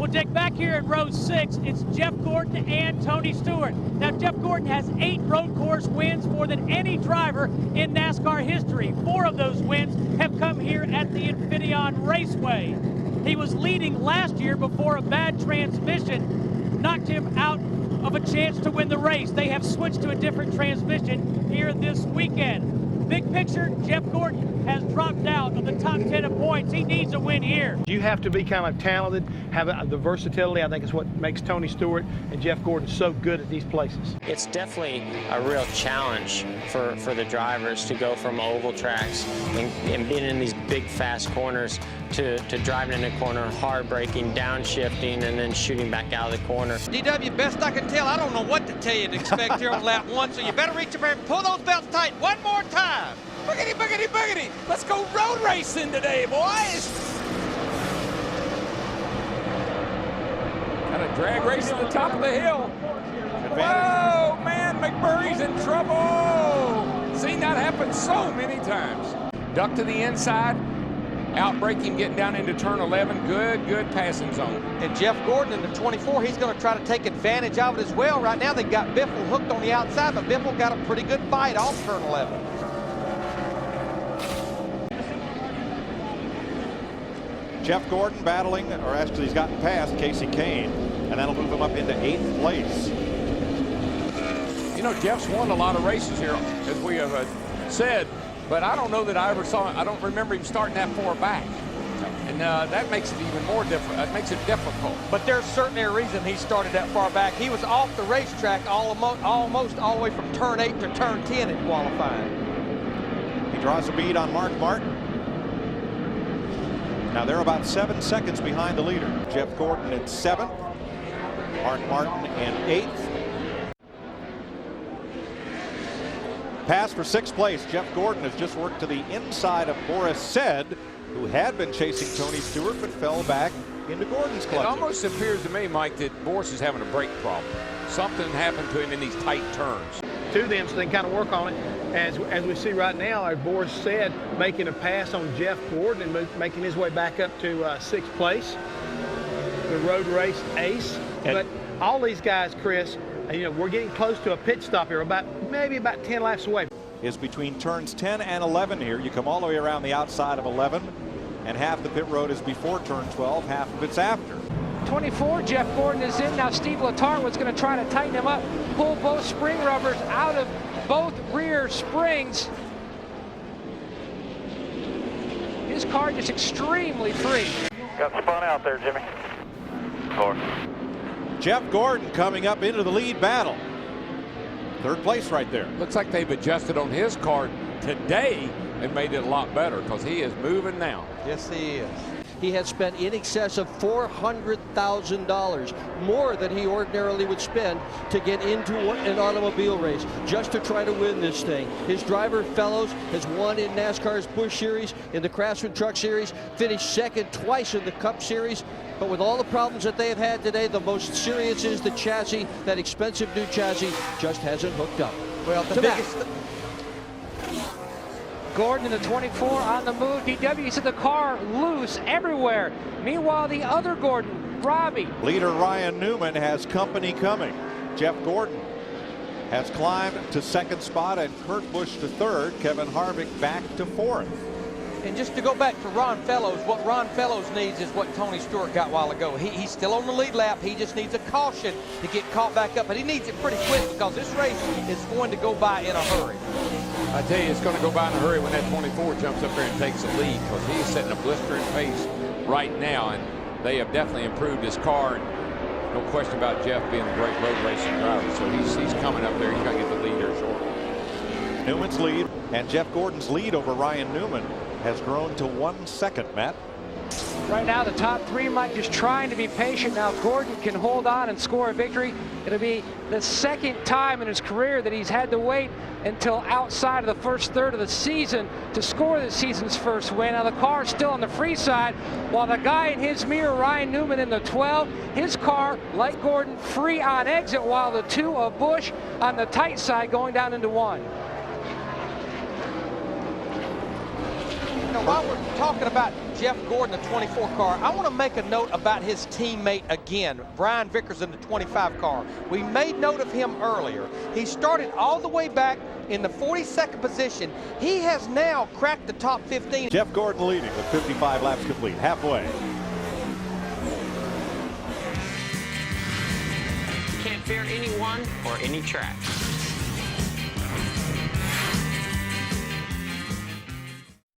Well, Dick, back here in row 6, it's Jeff Gordon and Tony Stewart. Now, Jeff Gordon has 8 road course wins, more than any driver in NASCAR history. 4 of those wins have come here at the Infineon Raceway. He was leading last year before a bad transmission knocked him out of a chance to win the race. They have switched to a different transmission here this weekend. Big picture, Jeff Gordon has dropped out of the top 10 of points. He needs a win here. You have to be kind of talented, have the versatility. I think is what makes Tony Stewart and Jeff Gordon so good at these places. It's definitely a real challenge for the drivers to go from oval tracks and being in these big, fast corners to driving in a corner, hard braking, downshifting, and then shooting back out of the corner. DW, best I can tell, I don't know what to tell you to expect here on lap 1, so you better reach over and pull those belts tight one more time. Boogity, boogity, boogity. Let's go road racing today, boys. Got a drag race on the top of the hill. Whoa, man, McMurray's in trouble. Seen that happen so many times. Duck to the inside. Out braking, getting down into turn 11. Good passing zone. And Jeff Gordon in the 24, he's going to try to take advantage of it as well. Right now they've got Biffle hooked on the outside, but Biffle got a pretty good fight off turn 11. Jeff Gordon battling, or actually he's gotten past Casey Kane, and that'll move him up into 8th place. You know, Jeff's won a lot of races here, as we have said, but I don't know that I ever saw, I don't remember him starting that far back. And that makes it even more different. That makes it difficult. But there's certainly a reason he started that far back. He was off the racetrack almost all the way from turn 8 to turn 10 in qualifying. He draws a bead on Mark Martin. Now they're about 7 seconds behind the leader. Jeff Gordon in 7th, Mark Martin in 8th. Pass for 6th place. Jeff Gordon has just worked to the inside of Boris Said, who had been chasing Tony Stewart but fell back into Gordon's clutches. It almost appears to me, Mike, that Boris is having a brake problem. Something happened to him in these tight turns. To them so they can kind of work on it. As we see right now, as Boris said, making a pass on Jeff Gordon and making his way back up to 6th place. The road race ace. But all these guys, Chris, you know, we're getting close to a pit stop here, maybe about 10 laps away. Is between turns 10 and 11 here. You come all the way around the outside of 11, and half the pit road is before turn 12, half of it's after. 24, Jeff Gordon is in. Now Steve Letarte was going to try to tighten him up, pull both spring rubbers out of both rear springs. His car is extremely free. Got spun out there, Jimmy. Jeff Gordon coming up into the lead battle. 3rd place right there. Looks like they've adjusted on his car today and made it a lot better because he is moving now. Yes, he is. He had spent in excess of $400,000, more than he ordinarily would spend to get into an automobile race, just to try to win this thing. His driver, Fellows, has won in NASCAR's Busch Series, in the Craftsman Truck Series, finished 2nd twice in the Cup Series. But with all the problems that they have had today, the most serious is the chassis. That expensive new chassis just hasn't hooked up. Well, the biggest... Gordon in the 24 on the move. DW said the car loose everywhere. Meanwhile, the other Gordon, Robbie. Leader Ryan Newman has company coming. Jeff Gordon has climbed to 2nd spot, and Kurt Busch to 3rd. Kevin Harvick back to 4th. And just to go back to Ron Fellows, what Ron Fellows needs is what Tony Stewart got a while ago. He's still on the lead lap. He just needs a caution to get caught back up. But he needs it pretty quick because this race is going to go by in a hurry. I tell you, it's going to go by in a hurry when that 24 jumps up there and takes the lead because he's setting a blistering pace right now. And they have definitely improved his car. No question about Jeff being a great road racing driver. So he's coming up there. He's got to get the lead here shortly. Newman's lead and Jeff Gordon's lead over Ryan Newman has grown to 1 second, Matt. Right now, the top 3, Mike, just trying to be patient. Now, Gordon can hold on and score a victory. It'll be the 2nd time in his career that he's had to wait until outside of the first third of the season to score the season's first win. Now, the car's still on the free side, while the guy in his mirror, Ryan Newman, in the 12, his car, like Gordon, free on exit, while the 2 of Busch on the tight side going down into 1. Now, while we're talking about Jeff Gordon, the 24 car, I want to make a note about his teammate again, Brian Vickers in the 25 car. We made note of him earlier. He started all the way back in the 42nd position. He has now cracked the top 15. Jeff Gordon leading with 55 laps complete, halfway. You can't fear anyone or any track.